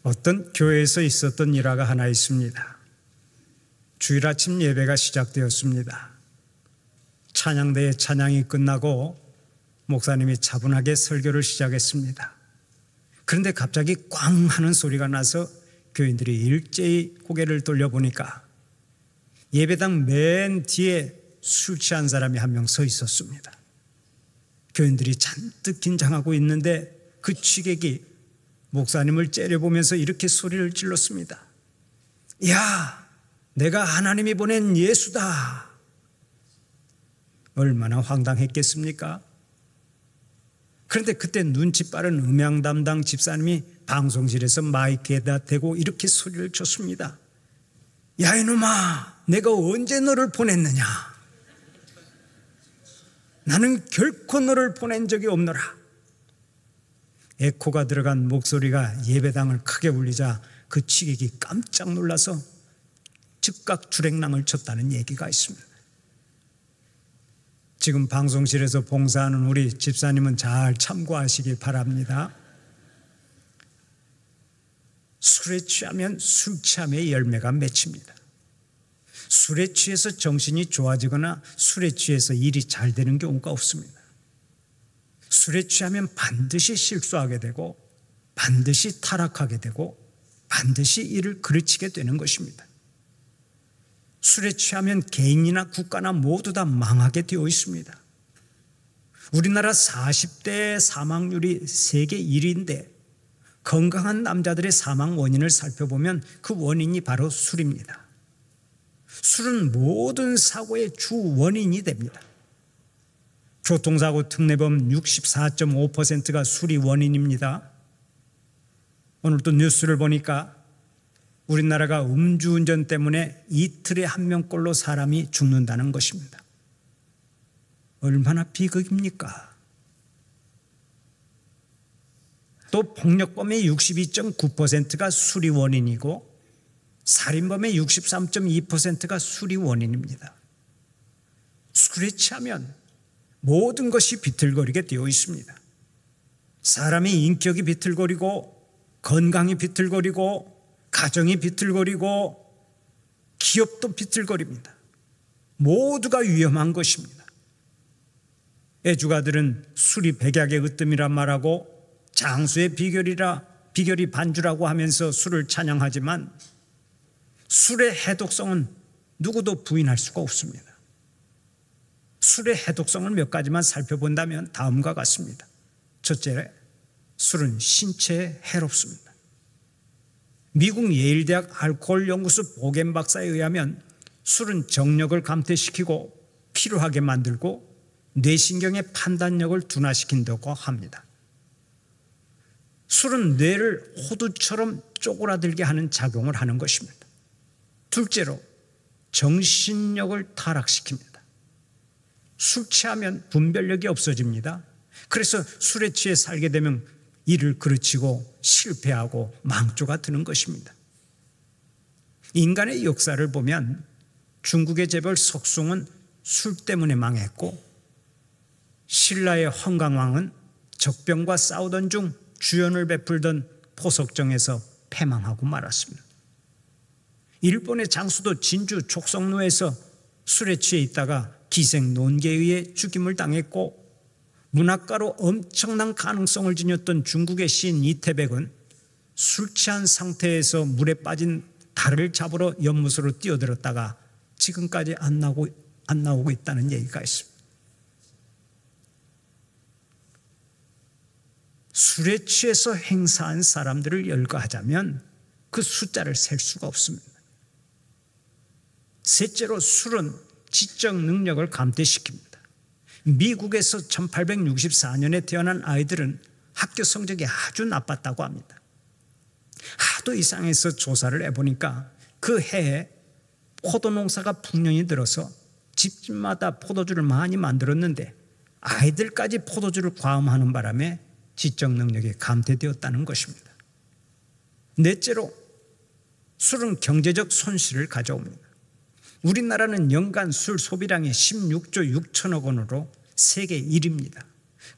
어떤 교회에서 있었던 일화가 하나 있습니다. 주일 아침 예배가 시작되었습니다. 찬양대의 찬양이 끝나고 목사님이 차분하게 설교를 시작했습니다. 그런데 갑자기 꽝 하는 소리가 나서 교인들이 일제히 고개를 돌려보니까 예배당 맨 뒤에 술 취한 사람이 한 명 서 있었습니다. 교인들이 잔뜩 긴장하고 있는데 그 취객이 목사님을 째려보면서 이렇게 소리를 질렀습니다. 야, 내가 하나님이 보낸 예수다. 얼마나 황당했겠습니까? 그런데 그때 눈치 빠른 음향 담당 집사님이 방송실에서 마이크에다 대고 이렇게 소리를 쳤습니다. 야, 이놈아, 내가 언제 너를 보냈느냐? 나는 결코 너를 보낸 적이 없노라. 에코가 들어간 목소리가 예배당을 크게 울리자 그 취객이 깜짝 놀라서 즉각 주랭랑을 쳤다는 얘기가 있습니다. 지금 방송실에서 봉사하는 우리 집사님은 잘 참고하시기 바랍니다. 술에 취하면 술 취함의 열매가 맺힙니다. 술에 취해서 정신이 좋아지거나 술에 취해서 일이 잘 되는 경우가 없습니다. 술에 취하면 반드시 실수하게 되고 반드시 타락하게 되고 반드시 일을 그르치게 되는 것입니다. 술에 취하면 개인이나 국가나 모두 다 망하게 되어 있습니다. 우리나라 40대 사망률이 세계 1위인데 건강한 남자들의 사망 원인을 살펴보면 그 원인이 바로 술입니다. 술은 모든 사고의 주 원인이 됩니다. 교통사고 특례범 64.5%가 술이 원인입니다. 오늘 또 뉴스를 보니까 우리나라가 음주운전 때문에 이틀에 한 명꼴로 사람이 죽는다는 것입니다. 얼마나 비극입니까? 또 폭력범의 62.9%가 술이 원인이고 살인범의 63.2%가 술이 원인입니다. 술에 취하면 모든 것이 비틀거리게 되어 있습니다. 사람의 인격이 비틀거리고 건강이 비틀거리고 가정이 비틀거리고 기업도 비틀거립니다. 모두가 위험한 것입니다. 애주가들은 술이 백약의 으뜸이란 말하고 장수의 비결이 반주라고 하면서 술을 찬양하지만 술의 해독성은 누구도 부인할 수가 없습니다. 술의 해독성을 몇 가지만 살펴본다면 다음과 같습니다. 첫째, 술은 신체에 해롭습니다. 미국 예일대학 알코올 연구소 보겐 박사에 의하면 술은 정력을 감퇴시키고 피로하게 만들고 뇌신경의 판단력을 둔화시킨다고 합니다. 술은 뇌를 호두처럼 쪼그라들게 하는 작용을 하는 것입니다. 둘째로 정신력을 타락시킵니다. 술 취하면 분별력이 없어집니다. 그래서 술에 취해 살게 되면 일을 그르치고 실패하고 망조가 드는 것입니다. 인간의 역사를 보면 중국의 재벌 석숭은 술 때문에 망했고 신라의 헌강왕은 적병과 싸우던 중 주연을 베풀던 포석정에서 패망하고 말았습니다. 일본의 장수도 진주 족성로에서 술에 취해 있다가 기생 논개에 의해 죽임을 당했고 문학가로 엄청난 가능성을 지녔던 중국의 시인 이태백은 술 취한 상태에서 물에 빠진 달을 잡으러 연못으로 뛰어들었다가 지금까지 안 나오고 있다는 얘기가 있습니다. 술에 취해서 행사한 사람들을 열거하자면 그 숫자를 셀 수가 없습니다. 셋째로 술은 지적 능력을 감퇴시킵니다. 미국에서 1864년에 태어난 아이들은 학교 성적이 아주 나빴다고 합니다. 하도 이상해서 조사를 해보니까 그 해에 포도 농사가 풍년이 들어서 집집마다 포도주를 많이 만들었는데 아이들까지 포도주를 과음하는 바람에 지적 능력이 감퇴되었다는 것입니다. 넷째로 술은 경제적 손실을 가져옵니다. 우리나라는 연간 술 소비량이 16조 6천억 원으로 세계 1위입니다.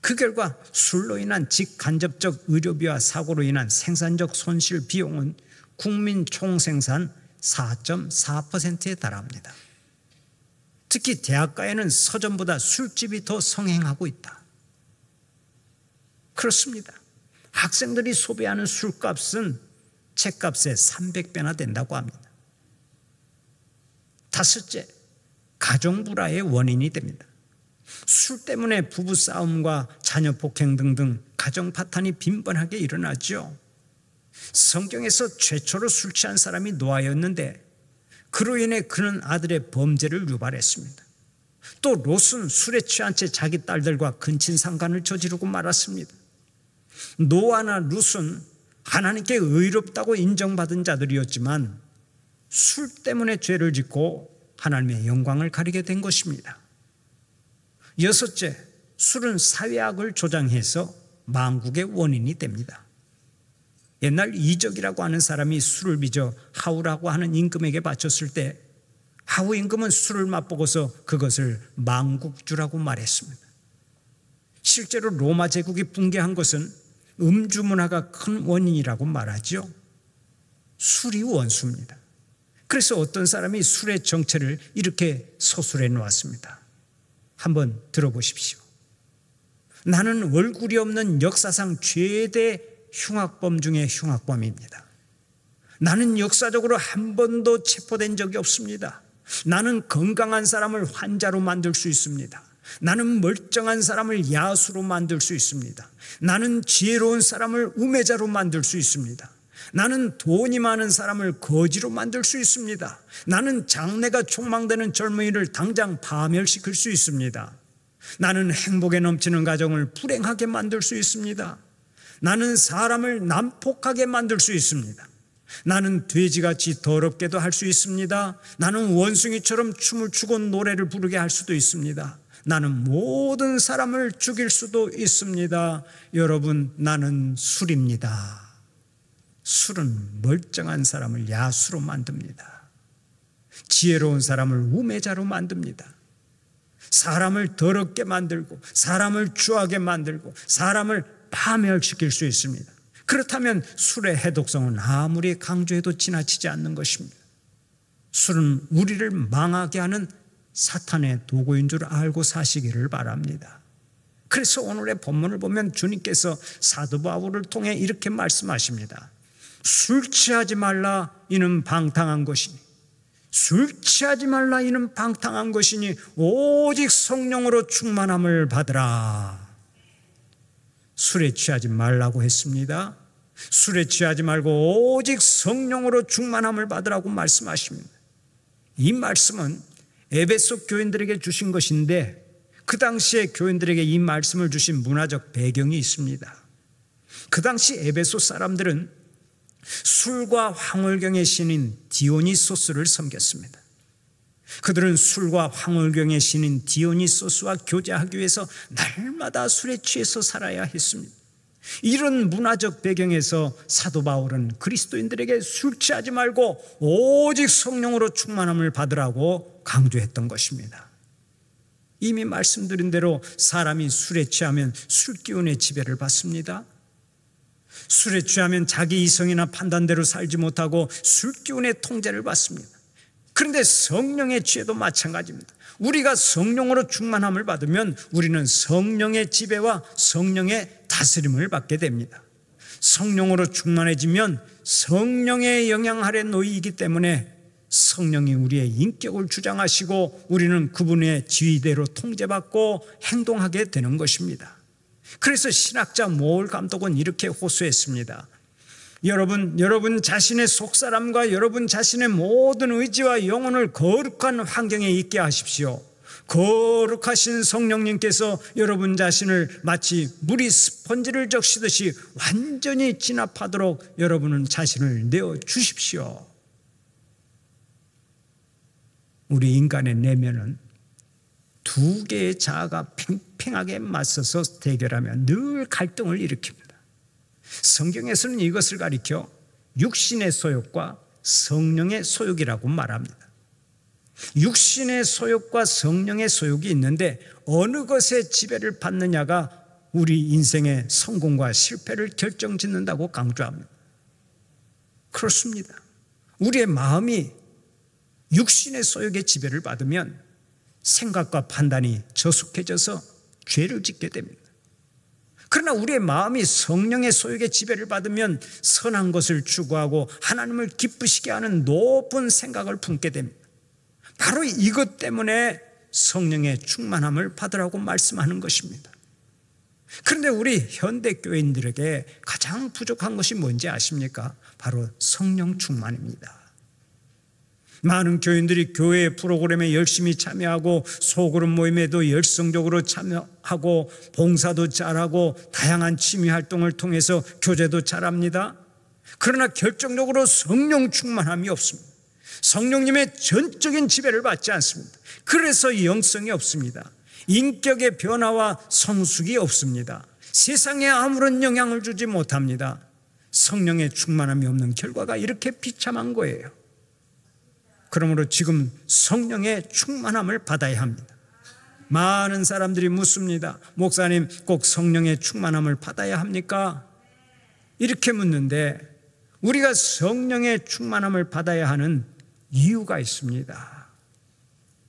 그 결과 술로 인한 직간접적 의료비와 사고로 인한 생산적 손실 비용은 국민 총생산 4.4%에 달합니다. 특히 대학가에는 서점보다 술집이 더 성행하고 있다. 그렇습니다. 학생들이 소비하는 술값은 책값의 300배나 된다고 합니다. 다섯째, 가정불화의 원인이 됩니다. 술 때문에 부부싸움과 자녀 폭행 등등 가정 파탄이 빈번하게 일어나죠. 성경에서 최초로 술 취한 사람이 노아였는데 그로 인해 그는 아들의 범죄를 유발했습니다. 또 롯은 술에 취한 채 자기 딸들과 근친상간을 저지르고 말았습니다. 노아나 롯은 하나님께 의롭다고 인정받은 자들이었지만 술 때문에 죄를 짓고 하나님의 영광을 가리게 된 것입니다. 여섯째, 술은 사회악을 조장해서 망국의 원인이 됩니다. 옛날 이적이라고 하는 사람이 술을 빚어 하우라고 하는 임금에게 바쳤을 때 하우 임금은 술을 맛보고서 그것을 망국주라고 말했습니다. 실제로 로마 제국이 붕괴한 것은 음주 문화가 큰 원인이라고 말하죠. 술이 원수입니다. 그래서 어떤 사람이 술의 정체를 이렇게 서술해 놓았습니다. 한번 들어보십시오. 나는 얼굴이 없는 역사상 최대 흉악범 중에 흉악범입니다. 나는 역사적으로 한 번도 체포된 적이 없습니다. 나는 건강한 사람을 환자로 만들 수 있습니다. 나는 멀쩡한 사람을 야수로 만들 수 있습니다. 나는 지혜로운 사람을 우매자로 만들 수 있습니다. 나는 돈이 많은 사람을 거지로 만들 수 있습니다. 나는 장래가 촉망되는 젊은이를 당장 파멸시킬 수 있습니다. 나는 행복에 넘치는 가정을 불행하게 만들 수 있습니다. 나는 사람을 난폭하게 만들 수 있습니다. 나는 돼지같이 더럽게도 할 수 있습니다. 나는 원숭이처럼 춤을 추고 노래를 부르게 할 수도 있습니다. 나는 모든 사람을 죽일 수도 있습니다. 여러분, 나는 술입니다. 술은 멀쩡한 사람을 야수로 만듭니다. 지혜로운 사람을 우매자로 만듭니다. 사람을 더럽게 만들고 사람을 추하게 만들고 사람을 파멸시킬 수 있습니다. 그렇다면 술의 해독성은 아무리 강조해도 지나치지 않는 것입니다. 술은 우리를 망하게 하는 사탄의 도구인 줄 알고 사시기를 바랍니다. 그래서 오늘의 본문을 보면 주님께서 사도 바울을 통해 이렇게 말씀하십니다. 술 취하지 말라, 이는 방탕한 것이니, 술 취하지 말라, 이는 방탕한 것이니 오직 성령으로 충만함을 받으라. 술에 취하지 말라고 했습니다. 술에 취하지 말고 오직 성령으로 충만함을 받으라고 말씀하십니다. 이 말씀은 에베소 교인들에게 주신 것인데 그 당시에 교인들에게 이 말씀을 주신 문화적 배경이 있습니다. 그 당시 에베소 사람들은 술과 황홀경의 신인 디오니소스를 섬겼습니다. 그들은 술과 황홀경의 신인 디오니소스와 교제하기 위해서 날마다 술에 취해서 살아야 했습니다. 이런 문화적 배경에서 사도 바울은 그리스도인들에게 술 취하지 말고 오직 성령으로 충만함을 받으라고 강조했던 것입니다. 이미 말씀드린 대로 사람이 술에 취하면 술기운의 지배를 받습니다. 술에 취하면 자기 이성이나 판단대로 살지 못하고 술기운의 통제를 받습니다. 그런데 성령에 취해도 마찬가지입니다. 우리가 성령으로 충만함을 받으면 우리는 성령의 지배와 성령의 다스림을 받게 됩니다. 성령으로 충만해지면 성령의 영향 아래 놓이기 때문에 성령이 우리의 인격을 주장하시고 우리는 그분의 지휘대로 통제받고 행동하게 되는 것입니다. 그래서 신학자 모을 감독은 이렇게 호소했습니다. 여러분 자신의 속사람과 여러분 자신의 모든 의지와 영혼을 거룩한 환경에 있게 하십시오. 거룩하신 성령님께서 여러분 자신을 마치 물이 스펀지를 적시듯이 완전히 진압하도록 여러분은 자신을 내어 주십시오. 우리 인간의 내면은 두 개의 자아가 팽팽하게 맞서서 대결하며 늘 갈등을 일으킵니다. 성경에서는 이것을 가리켜 육신의 소욕과 성령의 소욕이라고 말합니다. 육신의 소욕과 성령의 소욕이 있는데 어느 것에 지배를 받느냐가 우리 인생의 성공과 실패를 결정짓는다고 강조합니다. 그렇습니다. 우리의 마음이 육신의 소욕의 지배를 받으면 생각과 판단이 저속해져서 죄를 짓게 됩니다. 그러나 우리의 마음이 성령의 소욕의 지배를 받으면 선한 것을 추구하고 하나님을 기쁘시게 하는 높은 생각을 품게 됩니다. 바로 이것 때문에 성령의 충만함을 받으라고 말씀하는 것입니다. 그런데 우리 현대교인들에게 가장 부족한 것이 뭔지 아십니까? 바로 성령 충만입니다. 많은 교인들이 교회 프로그램에 열심히 참여하고 소그룹 모임에도 열성적으로 참여하고 봉사도 잘하고 다양한 취미 활동을 통해서 교제도 잘합니다. 그러나 결정적으로 성령 충만함이 없습니다. 성령님의 전적인 지배를 받지 않습니다. 그래서 영성이 없습니다. 인격의 변화와 성숙이 없습니다. 세상에 아무런 영향을 주지 못합니다. 성령의 충만함이 없는 결과가 이렇게 비참한 거예요. 그러므로 지금 성령의 충만함을 받아야 합니다. 많은 사람들이 묻습니다. 목사님, 꼭 성령의 충만함을 받아야 합니까? 이렇게 묻는데 우리가 성령의 충만함을 받아야 하는 이유가 있습니다.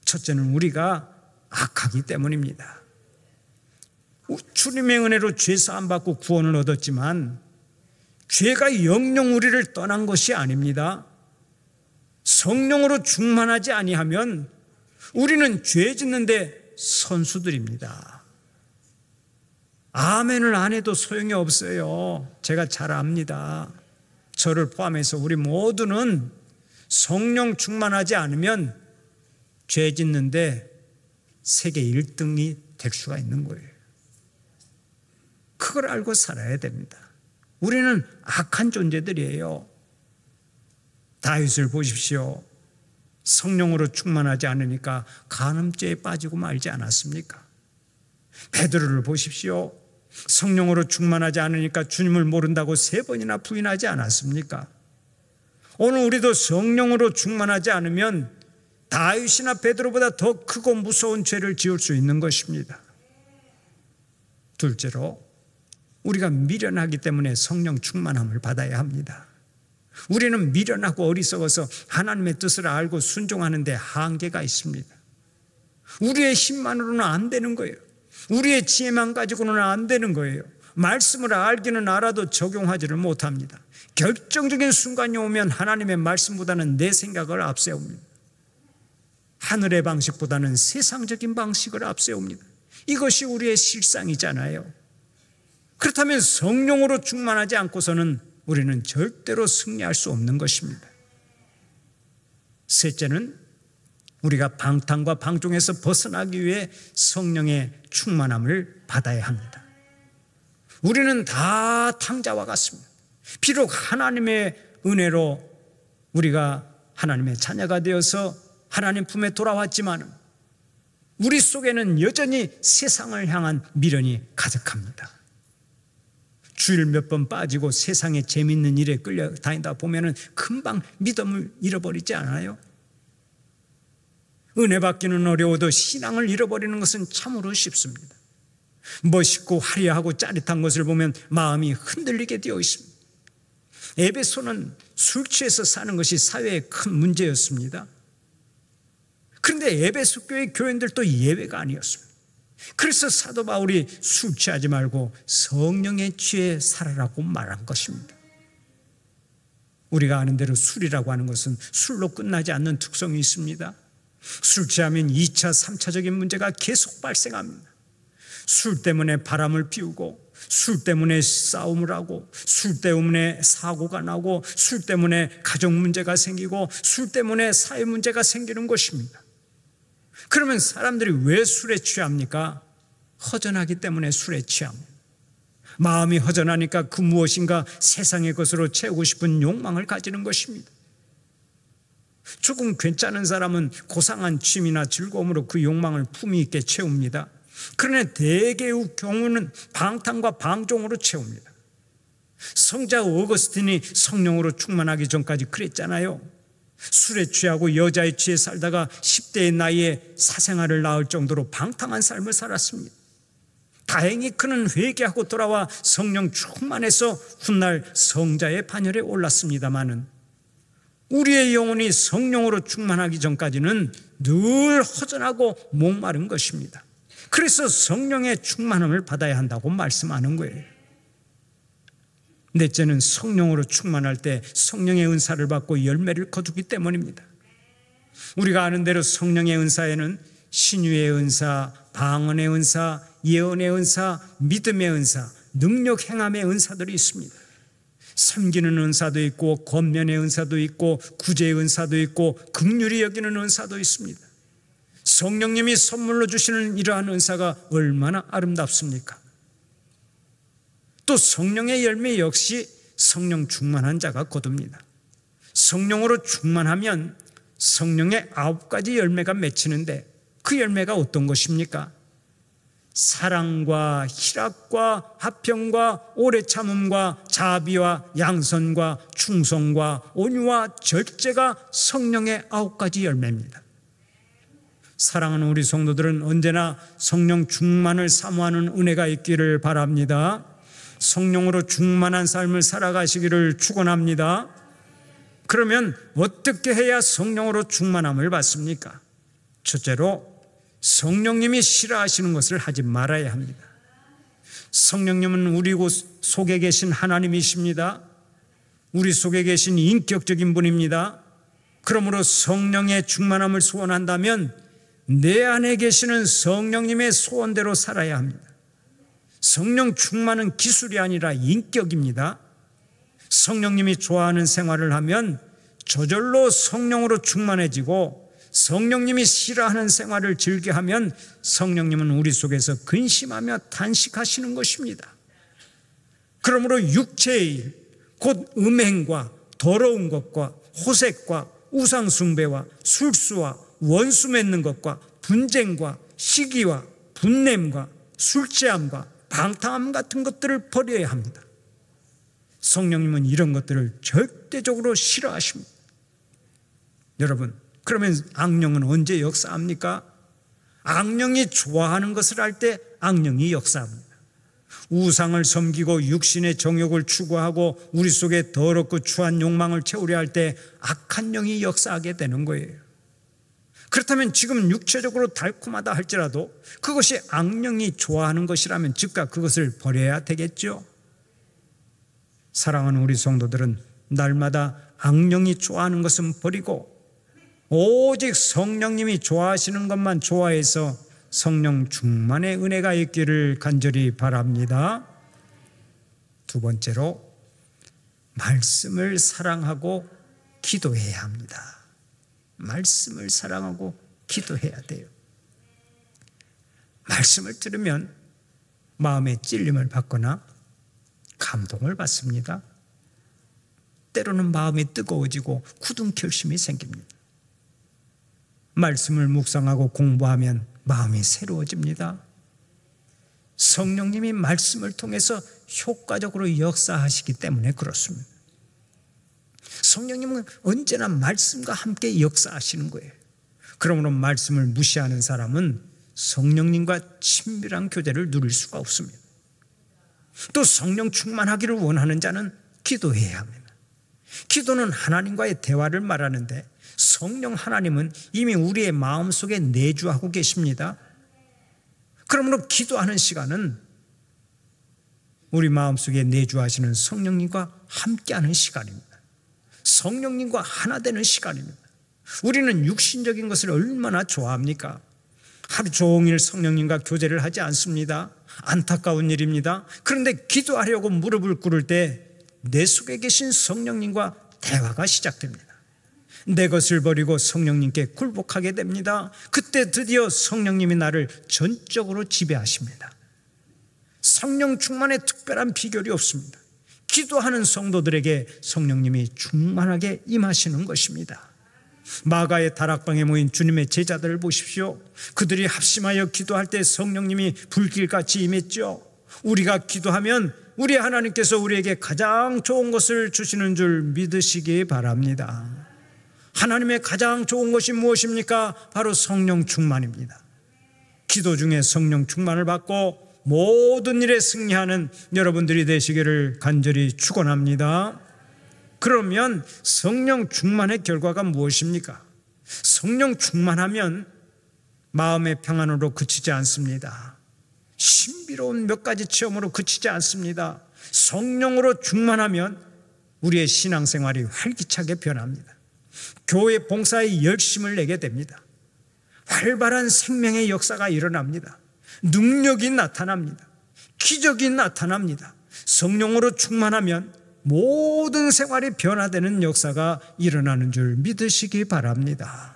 첫째는 우리가 악하기 때문입니다. 주님의 은혜로 죄사함 받고 구원을 얻었지만 죄가 영영 우리를 떠난 것이 아닙니다. 성령으로 충만하지 아니하면 우리는 죄 짓는데 선수들입니다. 아멘을 안 해도 소용이 없어요. 제가 잘 압니다. 저를 포함해서 우리 모두는 성령 충만하지 않으면 죄 짓는데 세계 1등이 될 수가 있는 거예요. 그걸 알고 살아야 됩니다. 우리는 악한 존재들이에요. 다윗을 보십시오. 성령으로 충만하지 않으니까 간음죄에 빠지고 말지 않았습니까? 베드로를 보십시오. 성령으로 충만하지 않으니까 주님을 모른다고 3번이나 부인하지 않았습니까? 오늘 우리도 성령으로 충만하지 않으면 다윗이나 베드로보다 더 크고 무서운 죄를 지을 수 있는 것입니다. 둘째로 우리가 미련하기 때문에 성령 충만함을 받아야 합니다. 우리는 미련하고 어리석어서 하나님의 뜻을 알고 순종하는 데 한계가 있습니다. 우리의 힘만으로는 안 되는 거예요. 우리의 지혜만 가지고는 안 되는 거예요. 말씀을 알기는 알아도 적용하지를 못합니다. 결정적인 순간이 오면 하나님의 말씀보다는 내 생각을 앞세웁니다. 하늘의 방식보다는 세상적인 방식을 앞세웁니다. 이것이 우리의 실상이잖아요. 그렇다면 성령으로 충만하지 않고서는 우리는 절대로 승리할 수 없는 것입니다. 셋째는 우리가 방탕과 방종에서 벗어나기 위해 성령의 충만함을 받아야 합니다. 우리는 다 탕자와 같습니다. 비록 하나님의 은혜로 우리가 하나님의 자녀가 되어서 하나님 품에 돌아왔지만 우리 속에는 여전히 세상을 향한 미련이 가득합니다. 주일 몇 번 빠지고 세상의 재미있는 일에 끌려다니다 보면 금방 믿음을 잃어버리지 않아요? 은혜 받기는 어려워도 신앙을 잃어버리는 것은 참으로 쉽습니다. 멋있고 화려하고 짜릿한 것을 보면 마음이 흔들리게 되어 있습니다. 에베소는 술 취해서 사는 것이 사회의 큰 문제였습니다. 그런데 에베소 교회 교인들도 예외가 아니었습니다. 그래서 사도 바울이 술 취하지 말고 성령에 취해 살아라고 말한 것입니다. 우리가 아는 대로 술이라고 하는 것은 술로 끝나지 않는 특성이 있습니다. 술 취하면 2차, 3차적인 문제가 계속 발생합니다. 술 때문에 바람을 피우고 술 때문에 싸움을 하고 술 때문에 사고가 나고 술 때문에 가족 문제가 생기고 술 때문에 사회 문제가 생기는 것입니다. 그러면 사람들이 왜 술에 취합니까? 허전하기 때문에 술에 취합니다. 마음이 허전하니까 그 무엇인가 세상의 것으로 채우고 싶은 욕망을 가지는 것입니다. 조금 괜찮은 사람은 고상한 취미나 즐거움으로 그 욕망을 품위 있게 채웁니다. 그러나 대개의 경우는 방탕과 방종으로 채웁니다. 성자 어거스틴이 성령으로 충만하기 전까지 그랬잖아요. 술에 취하고 여자에 취해 살다가 10대의 나이에 사생아를 낳을 정도로 방탕한 삶을 살았습니다. 다행히 그는 회개하고 돌아와 성령 충만해서 훗날 성자의 반열에 올랐습니다마는 우리의 영혼이 성령으로 충만하기 전까지는 늘 허전하고 목마른 것입니다. 그래서 성령의 충만함을 받아야 한다고 말씀하는 거예요. 넷째는 성령으로 충만할 때 성령의 은사를 받고 열매를 거두기 때문입니다. 우리가 아는 대로 성령의 은사에는 신유의 은사, 방언의 은사, 예언의 은사, 믿음의 은사, 능력 행함의 은사들이 있습니다. 섬기는 은사도 있고 권면의 은사도 있고 구제의 은사도 있고 긍휼히 여기는 은사도 있습니다. 성령님이 선물로 주시는 이러한 은사가 얼마나 아름답습니까? 또 성령의 열매 역시 성령 충만한 자가 거둡니다. 성령으로 충만하면 성령의 9가지 열매가 맺히는데 그 열매가 어떤 것입니까? 사랑과 희락과 화평과 오래 참음과 자비와 양선과 충성과 온유와 절제가 성령의 9가지 열매입니다. 사랑하는 우리 성도들은 언제나 성령 충만을 사모하는 은혜가 있기를 바랍니다. 성령으로 충만한 삶을 살아가시기를 축원합니다. 그러면 어떻게 해야 성령으로 충만함을 받습니까? 첫째로 성령님이 싫어하시는 것을 하지 말아야 합니다. 성령님은 우리 속에 계신 하나님이십니다. 우리 속에 계신 인격적인 분입니다. 그러므로 성령의 충만함을 소원한다면 내 안에 계시는 성령님의 소원대로 살아야 합니다. 성령 충만은 기술이 아니라 인격입니다. 성령님이 좋아하는 생활을 하면 저절로 성령으로 충만해지고 성령님이 싫어하는 생활을 즐겨하면 성령님은 우리 속에서 근심하며 탄식하시는 것입니다. 그러므로 육체의 일, 곧 음행과 더러운 것과 호색과 우상숭배와 술수와 원수 맺는 것과 분쟁과 시기와 분냄과 술취함과 방탕함 같은 것들을 버려야 합니다. 성령님은 이런 것들을 절대적으로 싫어하십니다. 여러분, 그러면 악령은 언제 역사합니까? 악령이 좋아하는 것을 할 때 악령이 역사합니다. 우상을 섬기고 육신의 정욕을 추구하고 우리 속에 더럽고 추한 욕망을 채우려 할 때 악한 영이 역사하게 되는 거예요. 그렇다면 지금 육체적으로 달콤하다 할지라도 그것이 악령이 좋아하는 것이라면 즉각 그것을 버려야 되겠죠. 사랑하는 우리 성도들은 날마다 악령이 좋아하는 것은 버리고 오직 성령님이 좋아하시는 것만 좋아해서 성령 충만의 은혜가 있기를 간절히 바랍니다. 두 번째로 말씀을 사랑하고 기도해야 합니다. 말씀을 사랑하고 기도해야 돼요. 말씀을 들으면 마음에 찔림을 받거나 감동을 받습니다. 때로는 마음이 뜨거워지고 굳은 결심이 생깁니다. 말씀을 묵상하고 공부하면 마음이 새로워집니다. 성령님이 말씀을 통해서 효과적으로 역사하시기 때문에 그렇습니다. 성령님은 언제나 말씀과 함께 역사하시는 거예요. 그러므로 말씀을 무시하는 사람은 성령님과 친밀한 교제를 누릴 수가 없습니다. 또 성령 충만하기를 원하는 자는 기도해야 합니다. 기도는 하나님과의 대화를 말하는데 성령 하나님은 이미 우리의 마음속에 내주하고 계십니다. 그러므로 기도하는 시간은 우리 마음속에 내주하시는 성령님과 함께하는 시간입니다. 성령님과 하나 되는 시간입니다. 우리는 육신적인 것을 얼마나 좋아합니까? 하루 종일 성령님과 교제를 하지 않습니다. 안타까운 일입니다. 그런데 기도하려고 무릎을 꿇을 때 내 속에 계신 성령님과 대화가 시작됩니다. 내 것을 버리고 성령님께 굴복하게 됩니다. 그때 드디어 성령님이 나를 전적으로 지배하십니다. 성령 충만의 특별한 비결이 없습니다. 기도하는 성도들에게 성령님이 충만하게 임하시는 것입니다. 마가의 다락방에 모인 주님의 제자들을 보십시오. 그들이 합심하여 기도할 때 성령님이 불길같이 임했죠. 우리가 기도하면 우리 하나님께서 우리에게 가장 좋은 것을 주시는 줄 믿으시기 바랍니다. 하나님의 가장 좋은 것이 무엇입니까? 바로 성령 충만입니다. 기도 중에 성령 충만을 받고 모든 일에 승리하는 여러분들이 되시기를 간절히 축원합니다. 그러면 성령 충만의 결과가 무엇입니까? 성령 충만하면 마음의 평안으로 그치지 않습니다. 신비로운 몇 가지 체험으로 그치지 않습니다. 성령으로 충만하면 우리의 신앙생활이 활기차게 변합니다. 교회 봉사에 열심을 내게 됩니다. 활발한 생명의 역사가 일어납니다. 능력이 나타납니다. 기적이 나타납니다. 성령으로 충만하면 모든 생활이 변화되는 역사가 일어나는 줄 믿으시기 바랍니다.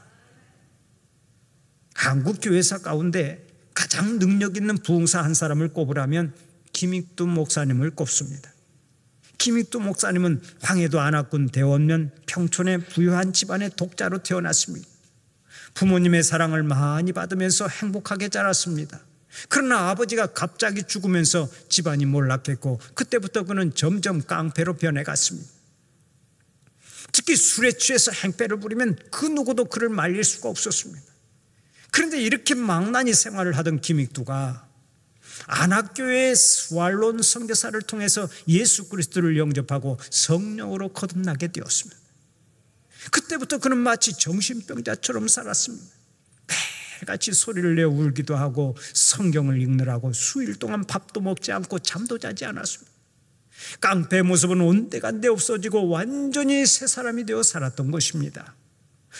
한국 교회사 가운데 가장 능력 있는 부흥사 한 사람을 꼽으라면 김익두 목사님을 꼽습니다. 김익두 목사님은 황해도 안악군 대원면 평촌의 부유한 집안의 독자로 태어났습니다. 부모님의 사랑을 많이 받으면서 행복하게 자랐습니다. 그러나 아버지가 갑자기 죽으면서 집안이 몰락했고 그때부터 그는 점점 깡패로 변해갔습니다. 특히 술에 취해서 행패를 부리면 그 누구도 그를 말릴 수가 없었습니다. 그런데 이렇게 망나니 생활을 하던 김익두가 안악교회의 스왈론 선교사를 통해서 예수 그리스도를 영접하고 성령으로 거듭나게 되었습니다. 그때부터 그는 마치 정신병자처럼 살았습니다. 매일같이 소리를 내어 울기도 하고 성경을 읽느라고 수일 동안 밥도 먹지 않고 잠도 자지 않았습니다. 깡패의 모습은 온데간데 없어지고 완전히 새 사람이 되어 살았던 것입니다.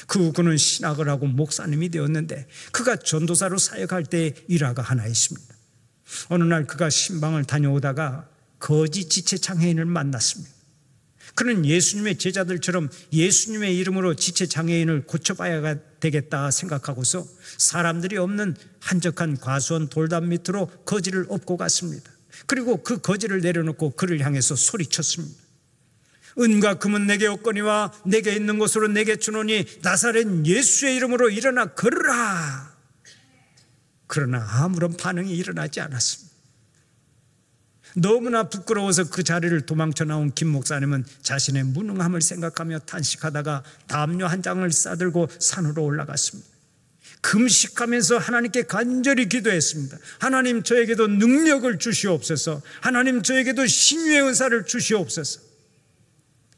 그 후 그는 신학을 하고 목사님이 되었는데 그가 전도사로 사역할 때의 일화가 하나 있습니다. 어느 날 그가 신방을 다녀오다가 거지 지체장애인을 만났습니다. 그는 예수님의 제자들처럼 예수님의 이름으로 지체장애인을 고쳐봐야 되겠다 생각하고서 사람들이 없는 한적한 과수원 돌담 밑으로 거지를 업고 갔습니다. 그리고 그 거지를 내려놓고 그를 향해서 소리쳤습니다. 은과 금은 내게 없거니와 내게 있는 것으로 내게 주노니 나사렛 예수의 이름으로 일어나 걸으라. 그러나 아무런 반응이 일어나지 않았습니다. 너무나 부끄러워서 그 자리를 도망쳐 나온 김 목사님은 자신의 무능함을 생각하며 탄식하다가 담요 한 장을 싸들고 산으로 올라갔습니다. 금식하면서 하나님께 간절히 기도했습니다. 하나님, 저에게도 능력을 주시옵소서. 하나님, 저에게도 신유의 은사를 주시옵소서.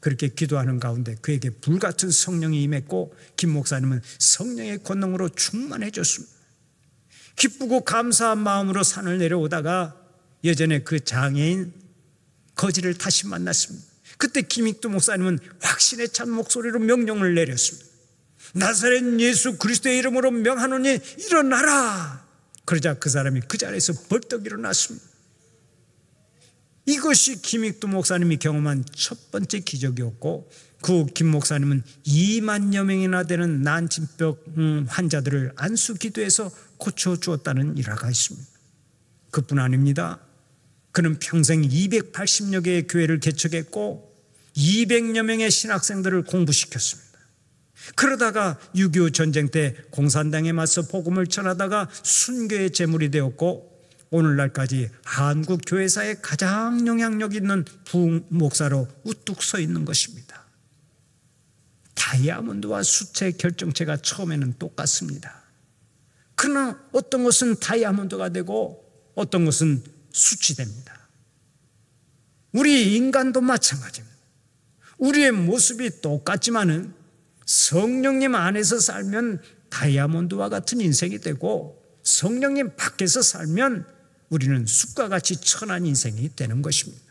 그렇게 기도하는 가운데 그에게 불같은 성령이 임했고 김 목사님은 성령의 권능으로 충만해졌습니다. 기쁘고 감사한 마음으로 산을 내려오다가 예전에 그 장애인 거지를 다시 만났습니다. 그때 김익두 목사님은 확신에 찬 목소리로 명령을 내렸습니다. 나사렛 예수 그리스도의 이름으로 명하노니 일어나라. 그러자 그 사람이 그 자리에서 벌떡 일어났습니다. 이것이 김익두 목사님이 경험한 첫 번째 기적이었고 그 후 김 목사님은 2만여 명이나 되는 난침병 환자들을 안수 기도해서 고쳐주었다는 일화가 있습니다. 그뿐 아닙니다. 그는 평생 280여 개의 교회를 개척했고 200여 명의 신학생들을 공부시켰습니다. 그러다가 6.25 전쟁 때 공산당에 맞서 복음을 전하다가 순교의 제물이 되었고 오늘날까지 한국 교회사에 가장 영향력 있는 부흥 목사로 우뚝 서 있는 것입니다. 다이아몬드와 수채 결정체가 처음에는 똑같습니다. 그러나 어떤 것은 다이아몬드가 되고 어떤 것은 수치됩니다. 우리 인간도 마찬가지입니다. 우리의 모습이 똑같지만은 성령님 안에서 살면 다이아몬드와 같은 인생이 되고 성령님 밖에서 살면 우리는 숲과 같이 천한 인생이 되는 것입니다.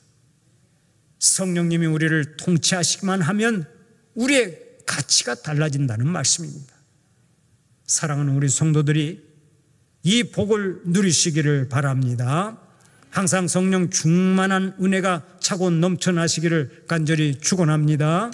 성령님이 우리를 통치하시기만 하면 우리의 가치가 달라진다는 말씀입니다. 사랑하는 우리 성도들이 이 복을 누리시기를 바랍니다. 항상 성령 충만한 은혜가 차고 넘쳐나시기를 간절히 축원합니다.